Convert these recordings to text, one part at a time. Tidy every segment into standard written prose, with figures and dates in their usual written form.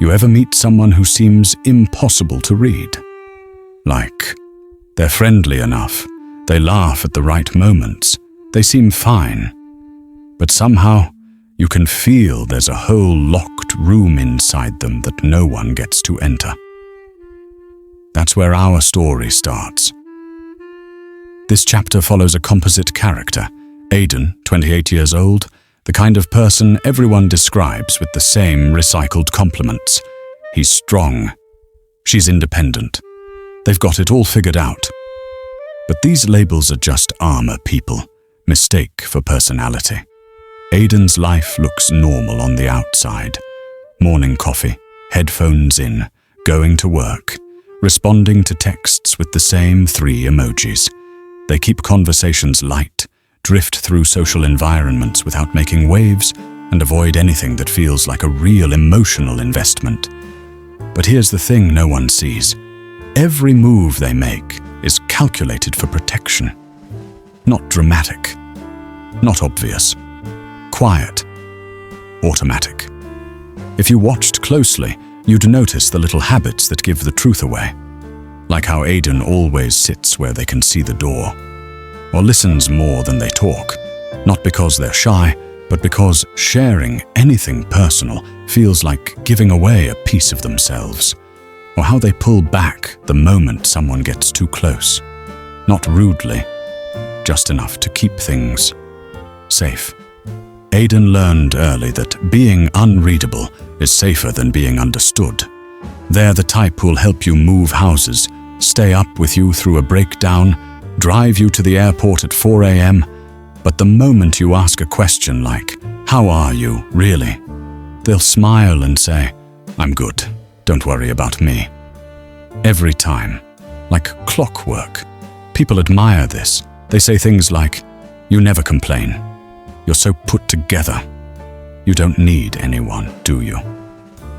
You ever meet someone who seems impossible to read? Like, they're friendly enough, they laugh at the right moments, they seem fine, but somehow you can feel there's a whole locked room inside them that no one gets to enter. That's where our story starts. This chapter follows a composite character, Aiden, 28 years old, the kind of person everyone describes with the same recycled compliments. He's strong. She's independent. They've got it all figured out. But these labels are just armor people, mistake for personality. Aiden's life looks normal on the outside. Morning coffee, headphones in, going to work, responding to texts with the same 3 emojis. They keep conversations light, drift through social environments without making waves, and avoid anything that feels like a real emotional investment. But here's the thing no one sees. Every move they make is calculated for protection. Not dramatic, not obvious, quiet, automatic. If you watched closely, you'd notice the little habits that give the truth away. Like how Aiden always sits where they can see the door, or listens more than they talk, not because they're shy, but because sharing anything personal feels like giving away a piece of themselves, or how they pull back the moment someone gets too close, not rudely, just enough to keep things safe. Aiden learned early that being unreadable is safer than being understood. They're the type who'll help you move houses, stay up with you through a breakdown, drive you to the airport at 4 a.m., but the moment you ask a question like, "How are you, really?" they'll smile and say, "I'm good, don't worry about me." Every time, like clockwork. People admire this. They say things like, "You never complain. You're so put together. You don't need anyone, do you?"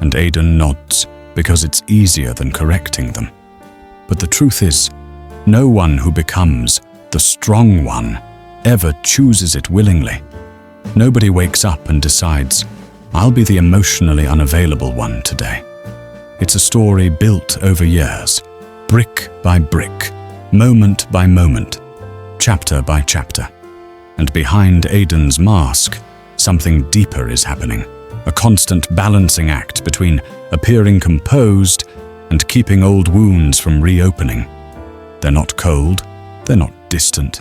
And Aiden nods because it's easier than correcting them. But the truth is, no one who becomes the strong one ever chooses it willingly. Nobody wakes up and decides, "I'll be the emotionally unavailable one today." It's a story built over years, brick by brick, moment by moment, chapter by chapter. And behind Aiden's mask, something deeper is happening, a constant balancing act between appearing composed and keeping old wounds from reopening. They're not cold, they're not distant,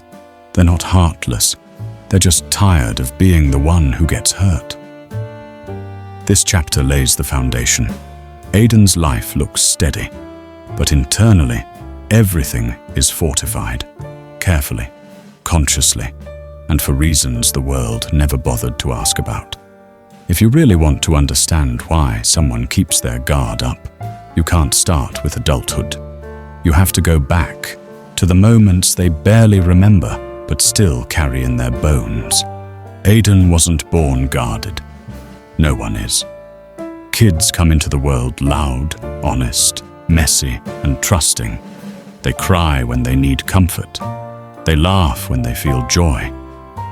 they're not heartless. They're just tired of being the one who gets hurt. This chapter lays the foundation. Aiden's life looks steady, but internally, everything is fortified, carefully, consciously, and for reasons the world never bothered to ask about. If you really want to understand why someone keeps their guard up, you can't start with adulthood. You have to go back to the moments they barely remember but still carry in their bones. Aiden wasn't born guarded. No one is. Kids come into the world loud, honest, messy, and trusting. They cry when they need comfort. They laugh when they feel joy.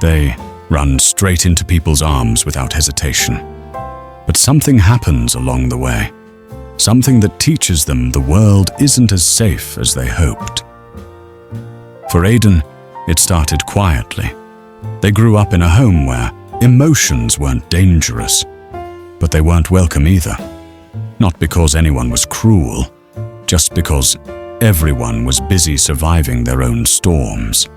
They run straight into people's arms without hesitation. But something happens along the way. Something that teaches them the world isn't as safe as they hoped. For Aiden, it started quietly. They grew up in a home where emotions weren't dangerous, but they weren't welcome either. Not because anyone was cruel, just because everyone was busy surviving their own storms.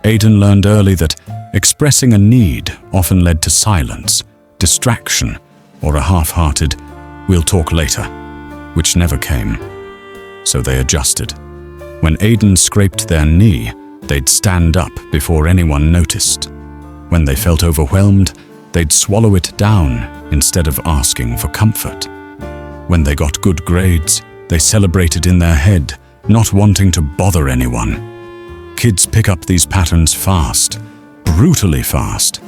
Aiden learned early that expressing a need often led to silence, distraction, or a half-hearted, "We'll talk later," which never came. So they adjusted. When Aiden scraped their knee, they'd stand up before anyone noticed. When they felt overwhelmed, they'd swallow it down instead of asking for comfort. When they got good grades, they celebrated in their head, not wanting to bother anyone. Kids pick up these patterns fast, brutally fast,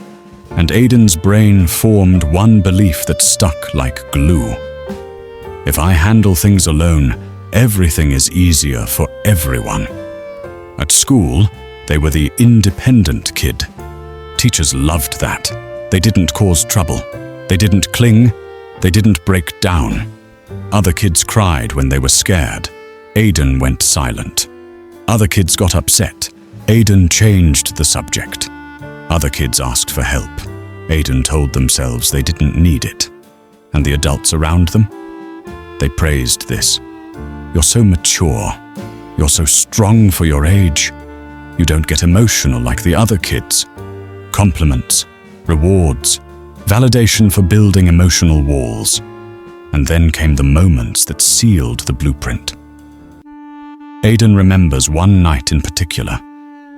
and Aiden's brain formed one belief that stuck like glue. If I handle things alone, everything is easier for everyone. At school, they were the independent kid. Teachers loved that. They didn't cause trouble. They didn't cling. They didn't break down. Other kids cried when they were scared. Aiden went silent. Other kids got upset. Aiden changed the subject. Other kids asked for help. Aiden told themselves they didn't need it. And the adults around them? They praised this. You're so mature. You're so strong for your age. You don't get emotional like the other kids. Compliments, rewards, validation for building emotional walls. And then came the moments that sealed the blueprint. Aiden remembers one night in particular,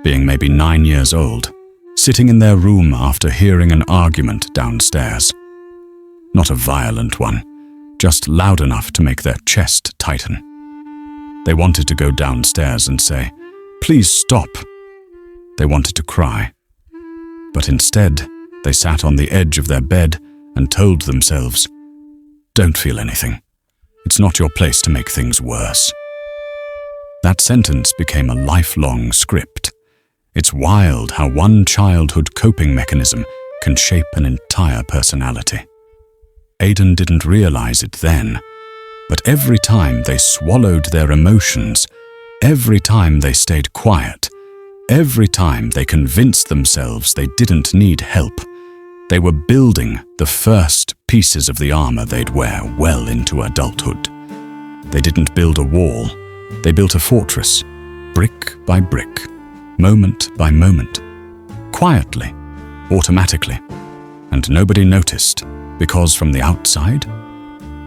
being maybe 9 years old, sitting in their room after hearing an argument downstairs. Not a violent one, just loud enough to make their chest tighten. They wanted to go downstairs and say, "Please stop." They wanted to cry. But instead, they sat on the edge of their bed and told themselves, "Don't feel anything. It's not your place to make things worse." That sentence became a lifelong script. It's wild how one childhood coping mechanism can shape an entire personality. Aiden didn't realize it then, but every time they swallowed their emotions, every time they stayed quiet, every time they convinced themselves they didn't need help, they were building the first pieces of the armor they'd wear well into adulthood. They didn't build a wall, they built a fortress, brick by brick, moment by moment, quietly, automatically, and nobody noticed because from the outside,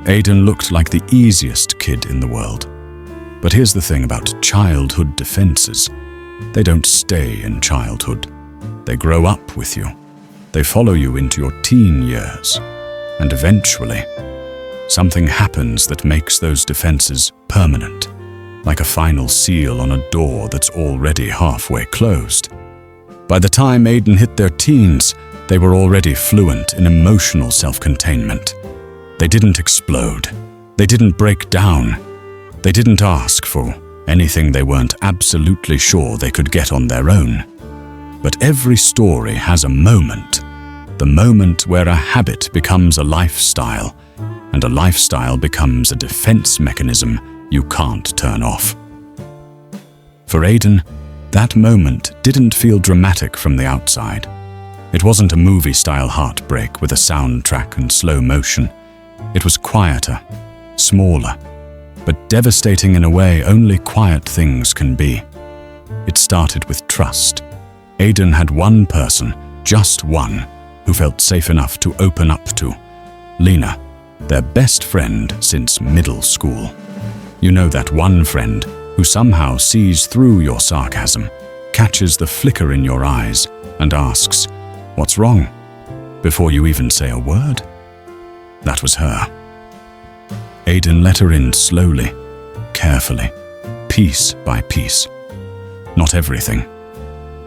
Aiden looked like the easiest kid in the world. But here's the thing about childhood defenses. They don't stay in childhood. They grow up with you. They follow you into your teen years. And eventually, something happens that makes those defenses permanent, like a final seal on a door that's already halfway closed. By the time Aiden hit their teens, they were already fluent in emotional self-containment. They didn't explode. They didn't break down. They didn't ask for anything they weren't absolutely sure they could get on their own. But every story has a moment, the moment where a habit becomes a lifestyle, and a lifestyle becomes a defense mechanism you can't turn off. For Aiden, that moment didn't feel dramatic from the outside. It wasn't a movie-style heartbreak with a soundtrack and slow motion. It was quieter, smaller, but devastating in a way only quiet things can be. It started with trust. Aiden had one person, just one, who felt safe enough to open up to. Lena, their best friend since middle school. You know, that one friend who somehow sees through your sarcasm, catches the flicker in your eyes, and asks, "What's wrong?" before you even say a word. That was her. Aiden let her in slowly, carefully, piece by piece. Not everything,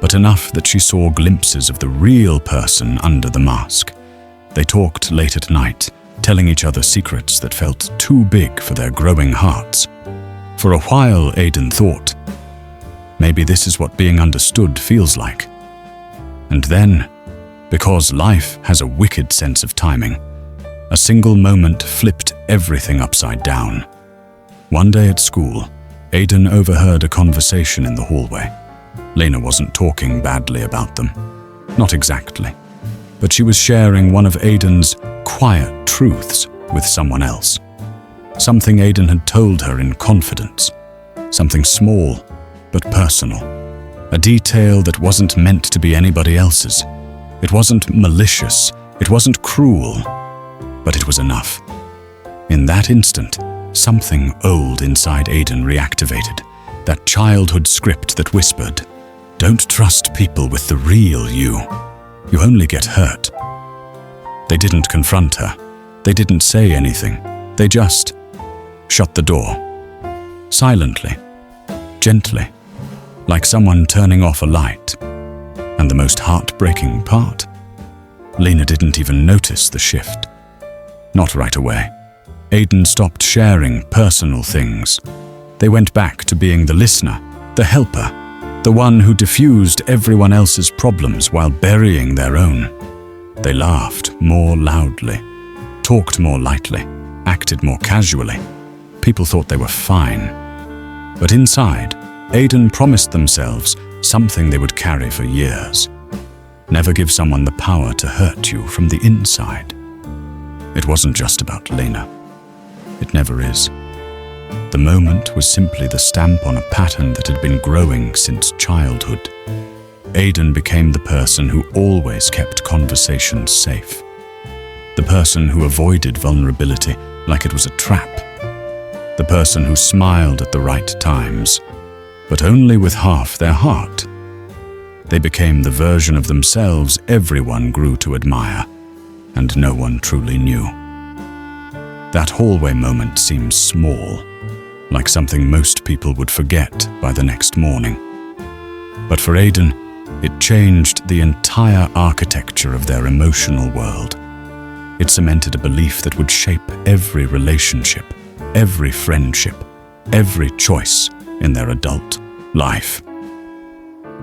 but enough that she saw glimpses of the real person under the mask. They talked late at night, telling each other secrets that felt too big for their growing hearts. For a while, Aiden thought, maybe this is what being understood feels like. And then, because life has a wicked sense of timing, a single moment flipped everything upside down. One day at school, Aiden overheard a conversation in the hallway. Lena wasn't talking badly about them. Not exactly. But she was sharing one of Aiden's quiet truths with someone else. Something Aiden had told her in confidence. Something small, but personal. A detail that wasn't meant to be anybody else's. It wasn't malicious. It wasn't cruel. But it was enough. In that instant, something old inside Aiden reactivated. That childhood script that whispered, "Don't trust people with the real you. You only get hurt." They didn't confront her. They didn't say anything. They just shut the door. Silently, gently, like someone turning off a light. And the most heartbreaking part? Lena didn't even notice the shift. Not right away. Aiden stopped sharing personal things. They went back to being the listener, the helper, the one who diffused everyone else's problems while burying their own. They laughed more loudly, talked more lightly, acted more casually. People thought they were fine. But inside, Aiden promised themselves something they would carry for years. Never give someone the power to hurt you from the inside. It wasn't just about Lena. It never is. The moment was simply the stamp on a pattern that had been growing since childhood. Aiden became the person who always kept conversations safe. The person who avoided vulnerability like it was a trap. The person who smiled at the right times, but only with half their heart. They became the version of themselves everyone grew to admire, and no one truly knew. That hallway moment seems small, like something most people would forget by the next morning. But for Aiden, it changed the entire architecture of their emotional world. It cemented a belief that would shape every relationship, every friendship, every choice in their adult life.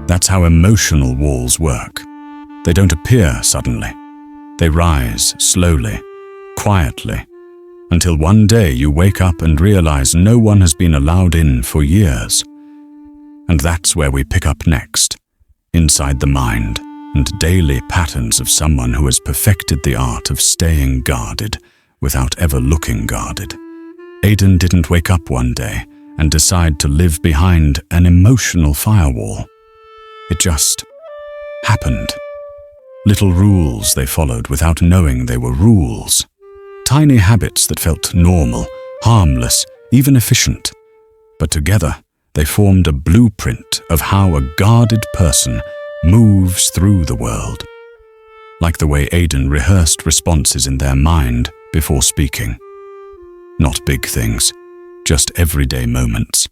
That's how emotional walls work. They don't appear suddenly. They rise slowly, quietly, until one day you wake up and realize no one has been allowed in for years. And that's where we pick up next, inside the mind and daily patterns of someone who has perfected the art of staying guarded without ever looking guarded. Aiden didn't wake up one day and decide to live behind an emotional firewall. It just happened. Little rules they followed without knowing they were rules. Tiny habits that felt normal, harmless, even efficient. But together, they formed a blueprint of how a guarded person moves through the world. Like the way Aiden rehearsed responses in their mind before speaking. Not big things, just everyday moments.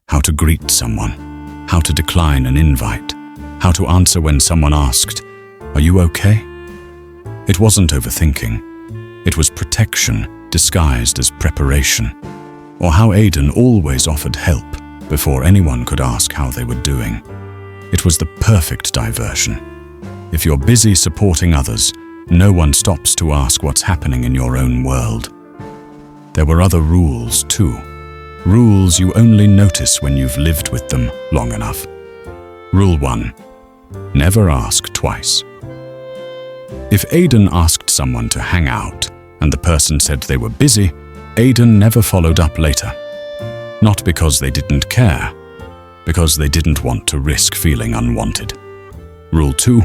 How to greet someone, how to decline an invite, how to answer when someone asked, "Are you okay?" It wasn't overthinking. It was protection disguised as preparation. Or how Aiden always offered help before anyone could ask how they were doing. It was the perfect diversion. If you're busy supporting others, no one stops to ask what's happening in your own world. There were other rules too. Rules you only notice when you've lived with them long enough. Rule 1. Never ask twice. If Aiden asked someone to hang out and the person said they were busy, Aiden never followed up later. Not because they didn't care, because they didn't want to risk feeling unwanted. Rule 2.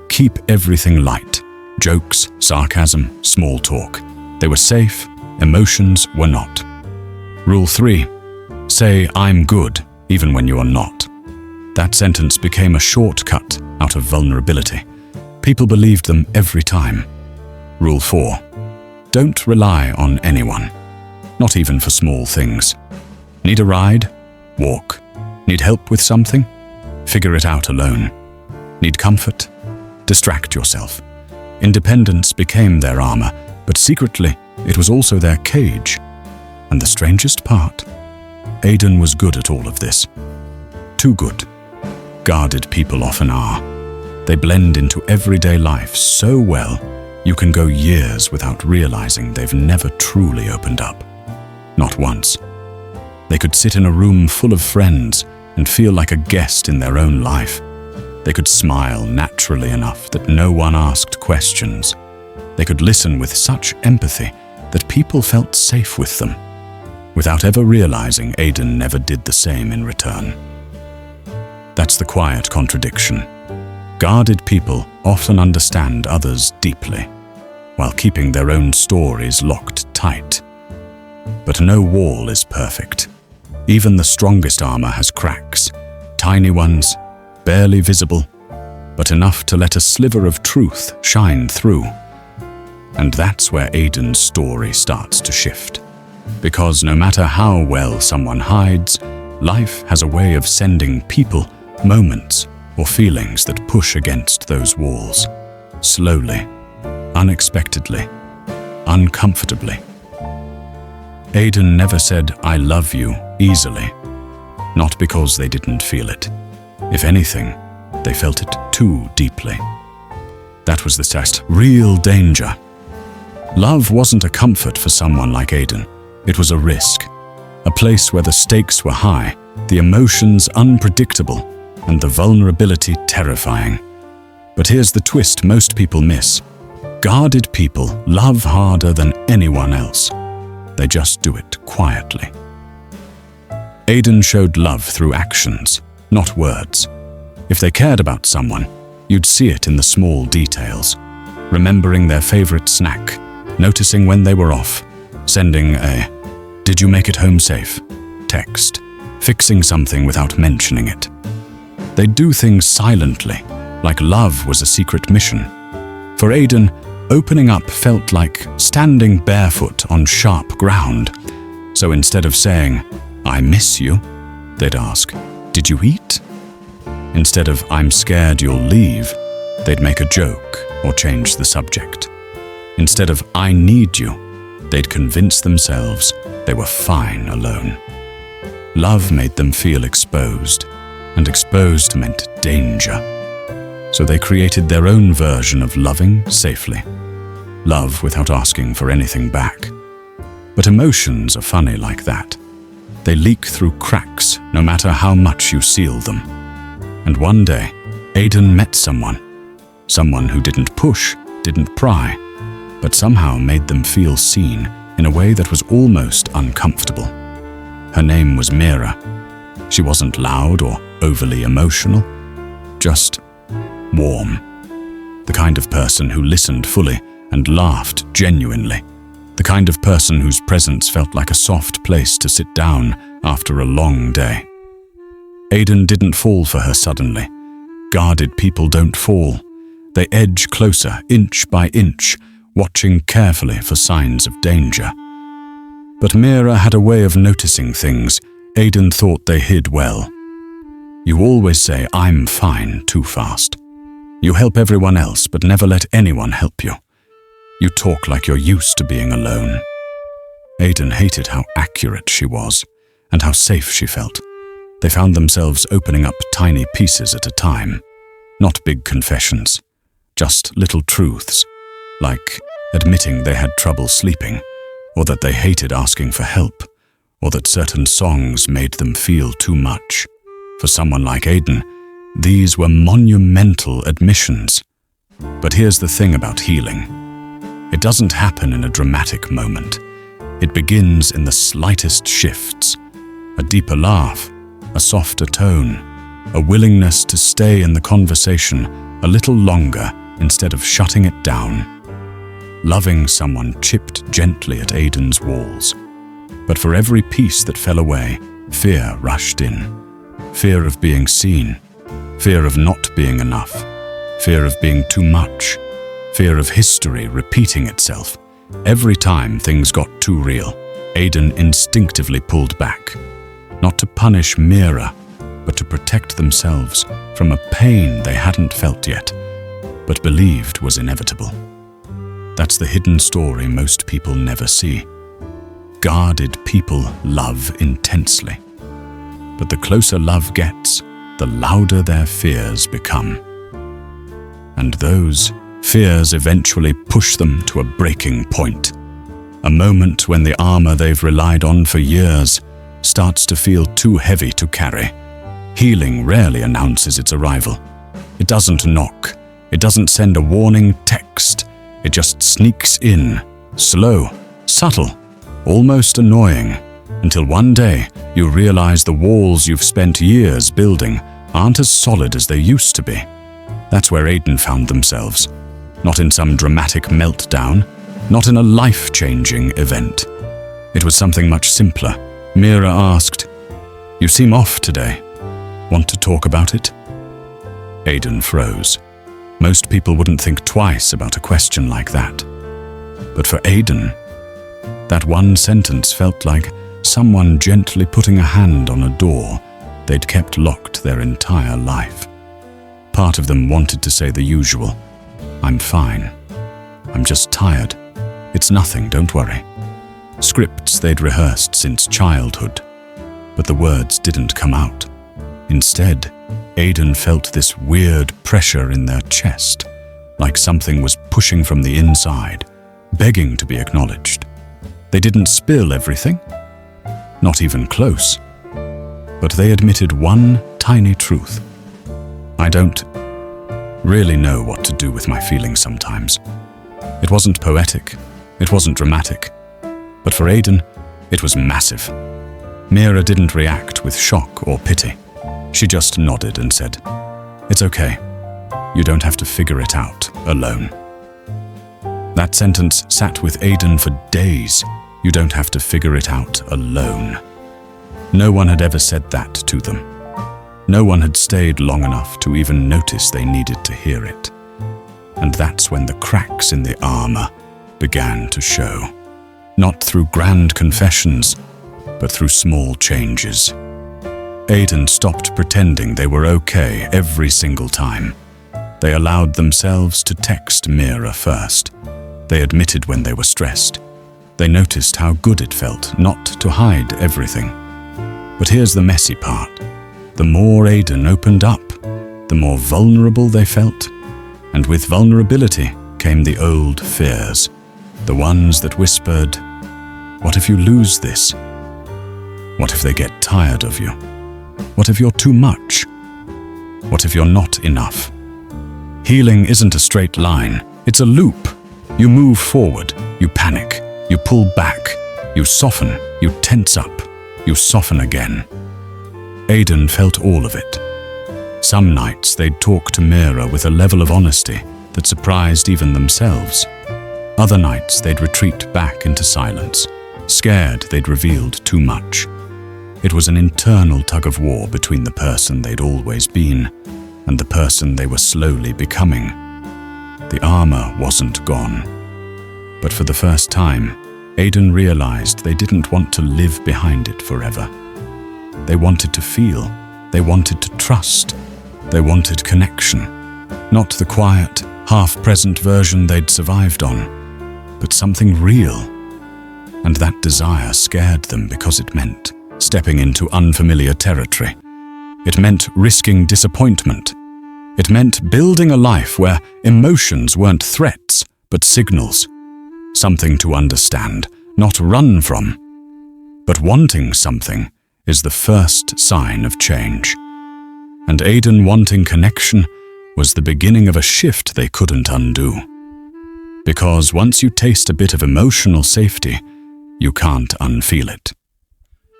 Keep everything light. Jokes, sarcasm, small talk. They were safe, emotions were not. Rule 3. Say, "I'm good," even when you are not. That sentence became a shortcut out of vulnerability. People believed them every time. Rule 4. Don't rely on anyone, not even for small things. Need a ride? Walk. Need help with something? Figure it out alone. Need comfort? Distract yourself. Independence became their armor, but secretly, it was also their cage. And the strangest part, Aiden was good at all of this. Too good. Guarded people often are. They blend into everyday life so well, you can go years without realizing they've never truly opened up. Not once. They could sit in a room full of friends and feel like a guest in their own life. They could smile naturally enough that no one asked questions. They could listen with such empathy that people felt safe with them, without ever realizing Aiden never did the same in return. That's the quiet contradiction. Guarded people often understand others deeply, while keeping their own stories locked tight. But no wall is perfect. Even the strongest armor has cracks, tiny ones, barely visible, but enough to let a sliver of truth shine through. And that's where Aiden's story starts to shift. Because no matter how well someone hides, life has a way of sending people, moments, or feelings that push against those walls. Slowly, unexpectedly, uncomfortably. Aiden never said, "I love you," easily. Not because they didn't feel it. If anything, they felt it too deeply. That was the test. Real danger. Love wasn't a comfort for someone like Aiden. It was a risk. A place where the stakes were high, the emotions unpredictable, and the vulnerability terrifying. But here's the twist most people miss. Guarded people love harder than anyone else. They just do it quietly. Aiden showed love through actions, not words. If they cared about someone, you'd see it in the small details. Remembering their favorite snack, noticing when they were off, sending a "Did you make it home safe?" text, fixing something without mentioning it. They'd do things silently, like love was a secret mission. For Aiden, opening up felt like standing barefoot on sharp ground. So instead of saying, "I miss you," they'd ask, "Did you eat?" Instead of "I'm scared you'll leave," they'd make a joke or change the subject. Instead of "I need you," they'd convince themselves they were fine alone. Love made them feel exposed, and exposed meant danger. So they created their own version of loving safely. Love without asking for anything back. But emotions are funny like that. They leak through cracks no matter how much you seal them. And one day, Aiden met someone who didn't push, didn't pry, but somehow made them feel seen in a way that was almost uncomfortable. Her name was Mira. She wasn't loud or overly emotional, just warm. The kind of person who listened fully and laughed genuinely. The kind of person whose presence felt like a soft place to sit down after a long day. Aiden didn't fall for her suddenly. Guarded people don't fall. They edge closer, inch by inch, watching carefully for signs of danger. But Mira had a way of noticing things Aiden thought they hid well. You always say, "I'm fine," too fast. You help everyone else, but never let anyone help you. You talk like you're used to being alone. Aiden hated how accurate she was, and how safe she felt. They found themselves opening up tiny pieces at a time. Not big confessions, just little truths, like admitting they had trouble sleeping, or that they hated asking for help, or that certain songs made them feel too much. For someone like Aiden, these were monumental admissions. But here's the thing about healing. It doesn't happen in a dramatic moment. It begins in the slightest shifts. A deeper laugh, a softer tone, a willingness to stay in the conversation a little longer instead of shutting it down. Loving someone chipped gently at Aiden's walls. But for every piece that fell away, fear rushed in. Fear of being seen, fear of not being enough, fear of being too much, fear of history repeating itself. Every time things got too real, Aiden instinctively pulled back. Not to punish Mira, but to protect themselves from a pain they hadn't felt yet, but believed was inevitable. That's the hidden story most people never see. Guarded people love intensely. But the closer love gets, the louder their fears become. And those fears eventually push them to a breaking point. A moment when the armor they've relied on for years starts to feel too heavy to carry. Healing rarely announces its arrival. It doesn't knock. It doesn't send a warning text. It just sneaks in, slow, subtle, almost annoying, until one day you realize the walls you've spent years building aren't as solid as they used to be. That's where Aiden found themselves. Not in some dramatic meltdown, not in a life-changing event. It was something much simpler. Mira asked, "You seem off today. Want to talk about it?" Aiden froze. Most people wouldn't think twice about a question like that. But for Aiden, that one sentence felt like someone gently putting a hand on a door they'd kept locked their entire life. Part of them wanted to say the usual, "I'm fine. I'm just tired. It's nothing, don't worry." Scripts they'd rehearsed since childhood, but the words didn't come out. Instead, Aiden felt this weird pressure in their chest, like something was pushing from the inside, begging to be acknowledged. They didn't spill everything, not even close, but they admitted one tiny truth. I don't really know what to do with my feelings sometimes. It wasn't poetic, it wasn't dramatic, but for Aiden, it was massive. Mira didn't react with shock or pity. She just nodded and said, "It's okay. You don't have to figure it out alone." That sentence sat with Aiden for days. You don't have to figure it out alone. No one had ever said that to them. No one had stayed long enough to even notice they needed to hear it. And that's when the cracks in the armor began to show. Not through grand confessions, but through small changes. Aiden stopped pretending they were okay every single time. They allowed themselves to text Mira first. They admitted when they were stressed. They noticed how good it felt not to hide everything. But here's the messy part. The more Aiden opened up, the more vulnerable they felt. And with vulnerability came the old fears, the ones that whispered, "What if you lose this? What if they get tired of you? What if you're too much? What if you're not enough?" Healing isn't a straight line, it's a loop. You move forward, you panic, you pull back, you soften, you tense up, you soften again. Aiden felt all of it. Some nights they'd talk to Mira with a level of honesty that surprised even themselves. Other nights they'd retreat back into silence, scared they'd revealed too much. It was an internal tug-of-war between the person they'd always been and the person they were slowly becoming. The armor wasn't gone. But for the first time, Aiden realized they didn't want to live behind it forever. They wanted to feel, they wanted to trust, they wanted connection. Not the quiet, half-present version they'd survived on, but something real. And that desire scared them because it meant stepping into unfamiliar territory. It meant risking disappointment. It meant building a life where emotions weren't threats, but signals. Something to understand, not run from. But wanting something is the first sign of change. And Aiden wanting connection was the beginning of a shift they couldn't undo. Because once you taste a bit of emotional safety, you can't unfeel it.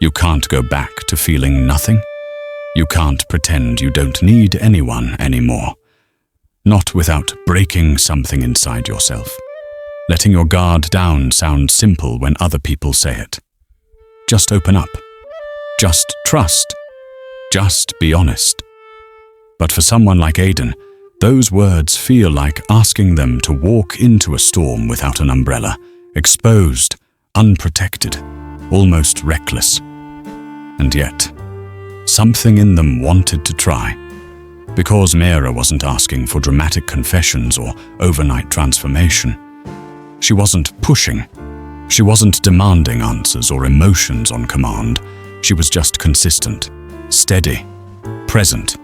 You can't go back to feeling nothing. You can't pretend you don't need anyone anymore. Not without breaking something inside yourself. Letting your guard down sounds simple when other people say it. Just open up. Just trust. Just be honest. But for someone like Aiden, those words feel like asking them to walk into a storm without an umbrella, exposed, unprotected, almost reckless. And yet, something in them wanted to try. Because Mira wasn't asking for dramatic confessions or overnight transformation. She wasn't pushing. She wasn't demanding answers or emotions on command. She was just consistent, steady, present.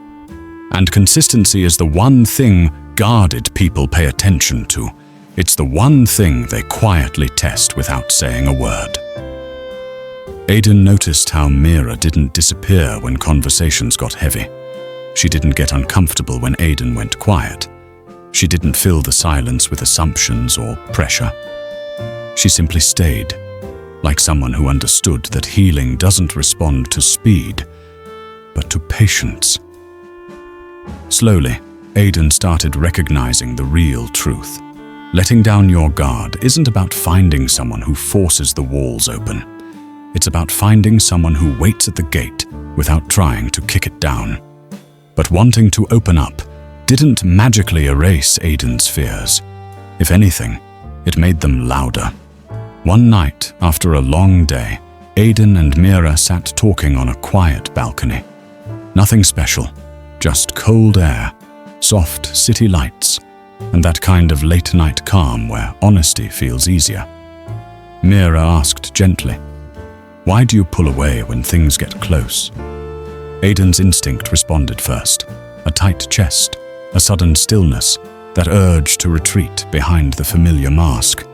And consistency is the one thing guarded people pay attention to. It's the one thing they quietly test without saying a word. Aiden noticed how Mira didn't disappear when conversations got heavy. She didn't get uncomfortable when Aiden went quiet. She didn't fill the silence with assumptions or pressure. She simply stayed, like someone who understood that healing doesn't respond to speed, but to patience. Slowly, Aiden started recognizing the real truth. Letting down your guard isn't about finding someone who forces the walls open. It's about finding someone who waits at the gate without trying to kick it down. But wanting to open up didn't magically erase Aiden's fears. If anything, it made them louder. One night, after a long day, Aiden and Mira sat talking on a quiet balcony. Nothing special, just cold air, soft city lights, and that kind of late-night calm where honesty feels easier. Mira asked gently, "Why do you pull away when things get close?" Aiden's instinct responded first, a tight chest, a sudden stillness, that urge to retreat behind the familiar mask.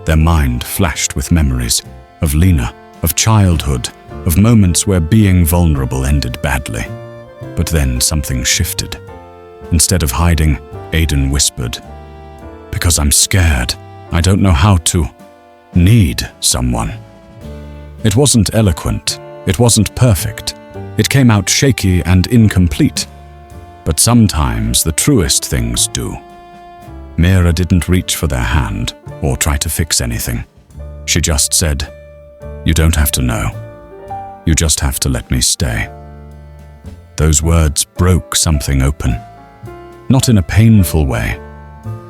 Their mind flashed with memories of Lena, of childhood, of moments where being vulnerable ended badly. But then something shifted. Instead of hiding, Aiden whispered, "Because I'm scared. I don't know how to need someone." It wasn't eloquent. It wasn't perfect. It came out shaky and incomplete. But sometimes the truest things do. Mira didn't reach for their hand or try to fix anything. She just said, "You don't have to know. You just have to let me stay." Those words broke something open. Not in a painful way,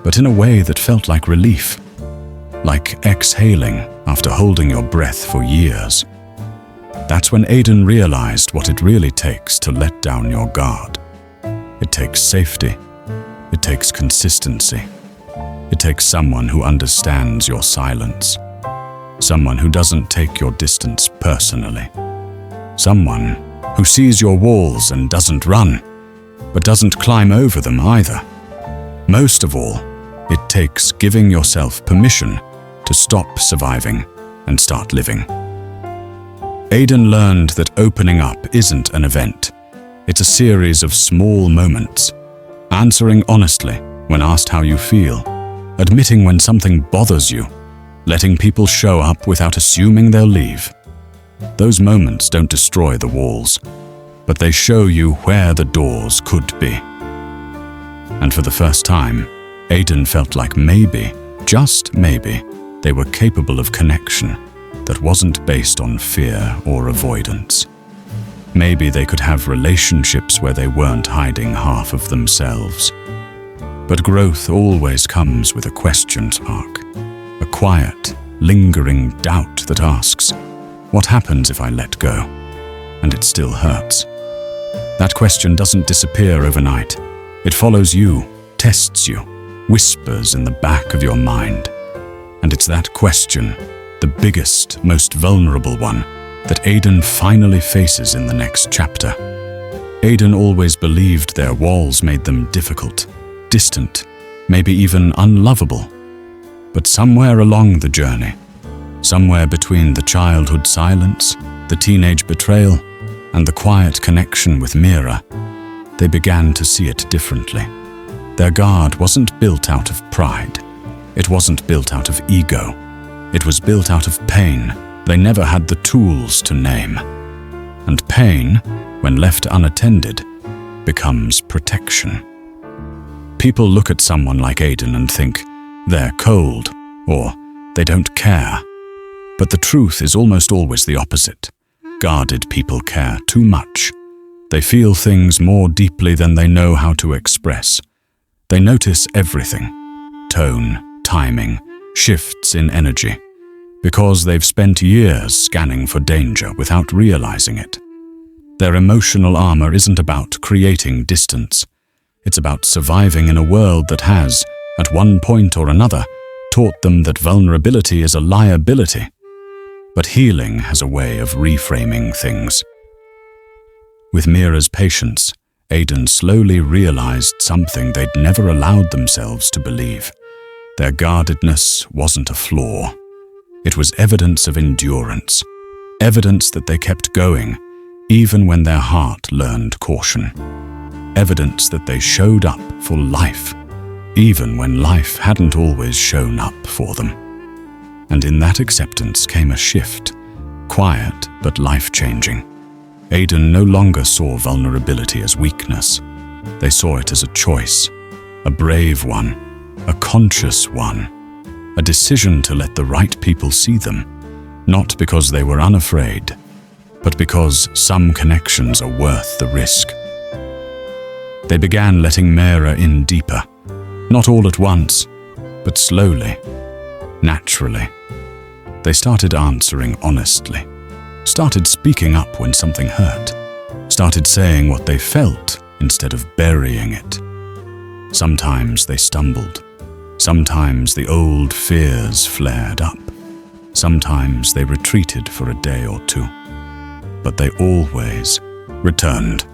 but in a way that felt like relief. Like exhaling after holding your breath for years. That's when Aiden realized what it really takes to let down your guard. It takes safety. It takes consistency. It takes someone who understands your silence. Someone who doesn't take your distance personally. Someone who sees your walls and doesn't run, but doesn't climb over them either. Most of all, it takes giving yourself permission to stop surviving and start living. Aiden learned that opening up isn't an event. It's a series of small moments. Answering honestly when asked how you feel. Admitting when something bothers you. Letting people show up without assuming they'll leave. Those moments don't destroy the walls, but they show you where the doors could be. And for the first time, Aiden felt like maybe, just maybe, they were capable of connection that wasn't based on fear or avoidance. Maybe they could have relationships where they weren't hiding half of themselves. But growth always comes with a question mark. A quiet, lingering doubt that asks, what happens if I let go? And it still hurts. That question doesn't disappear overnight. It follows you, tests you, whispers in the back of your mind. And it's that question, the biggest, most vulnerable one, that Aiden finally faces in the next chapter. Aiden always believed their walls made them difficult, distant, maybe even unlovable. But somewhere along the journey, somewhere between the childhood silence, the teenage betrayal, and the quiet connection with Mira, they began to see it differently. Their guard wasn't built out of pride. It wasn't built out of ego. It was built out of pain they never had the tools to name. And pain, when left unattended, becomes protection. People look at someone like Aiden and think they're cold or they don't care. But the truth is almost always the opposite. Guarded people care too much. They feel things more deeply than they know how to express. They notice everything. Tone, timing, shifts in energy. Because they've spent years scanning for danger without realizing it. Their emotional armor isn't about creating distance. It's about surviving in a world that has, at one point or another, taught them that vulnerability is a liability. But healing has a way of reframing things. With Mira's patience, Aiden slowly realized something they'd never allowed themselves to believe. Their guardedness wasn't a flaw. It was evidence of endurance, evidence that they kept going, even when their heart learned caution. Evidence that they showed up for life, even when life hadn't always shown up for them. And in that acceptance came a shift, quiet but life-changing. Aiden no longer saw vulnerability as weakness. They saw it as a choice, a brave one, a conscious one, a decision to let the right people see them, not because they were unafraid, but because some connections are worth the risk. They began letting Mira in deeper, not all at once, but slowly, naturally. They started answering honestly, started speaking up when something hurt, started saying what they felt instead of burying it. Sometimes they stumbled. Sometimes the old fears flared up. Sometimes they retreated for a day or two. But they always returned.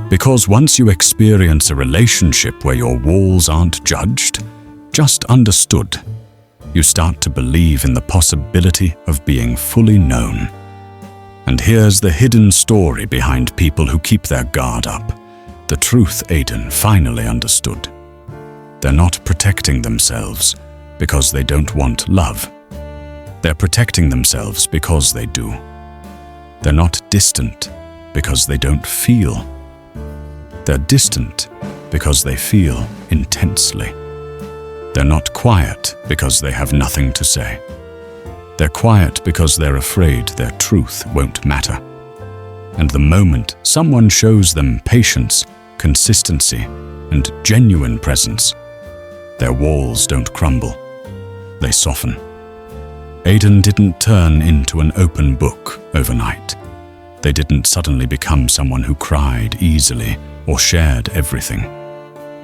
Because once you experience a relationship where your walls aren't judged, just understood, You start to believe in the possibility of being fully known. And here's the hidden story behind people who keep their guard up. The truth Aiden finally understood. They're not protecting themselves because they don't want love. They're protecting themselves because they do. They're not distant because they don't feel. They're distant because they feel intensely. They're not quiet because they have nothing to say. They're quiet because they're afraid their truth won't matter. And the moment someone shows them patience, consistency, and genuine presence, their walls don't crumble. They soften. Aiden didn't turn into an open book overnight. They didn't suddenly become someone who cried easily or shared everything.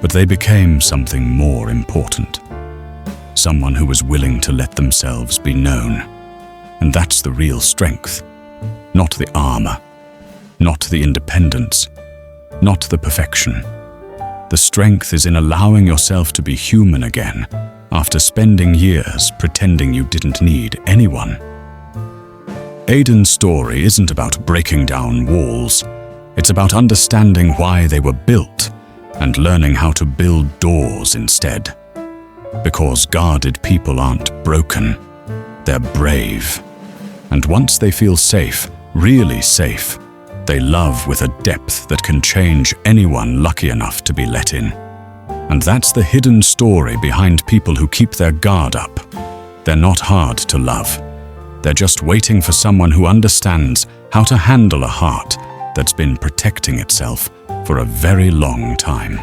But they became something more important. Someone who was willing to let themselves be known. And that's the real strength. Not the armor. Not the independence. Not the perfection. The strength is in allowing yourself to be human again after spending years pretending you didn't need anyone. Aiden's story isn't about breaking down walls. It's about understanding why they were built and learning how to build doors instead. Because guarded people aren't broken, they're brave. And once they feel safe, really safe, they love with a depth that can change anyone lucky enough to be let in. And that's the hidden story behind people who keep their guard up. They're not hard to love. They're just waiting for someone who understands how to handle a heart that's been protecting itself for a very long time.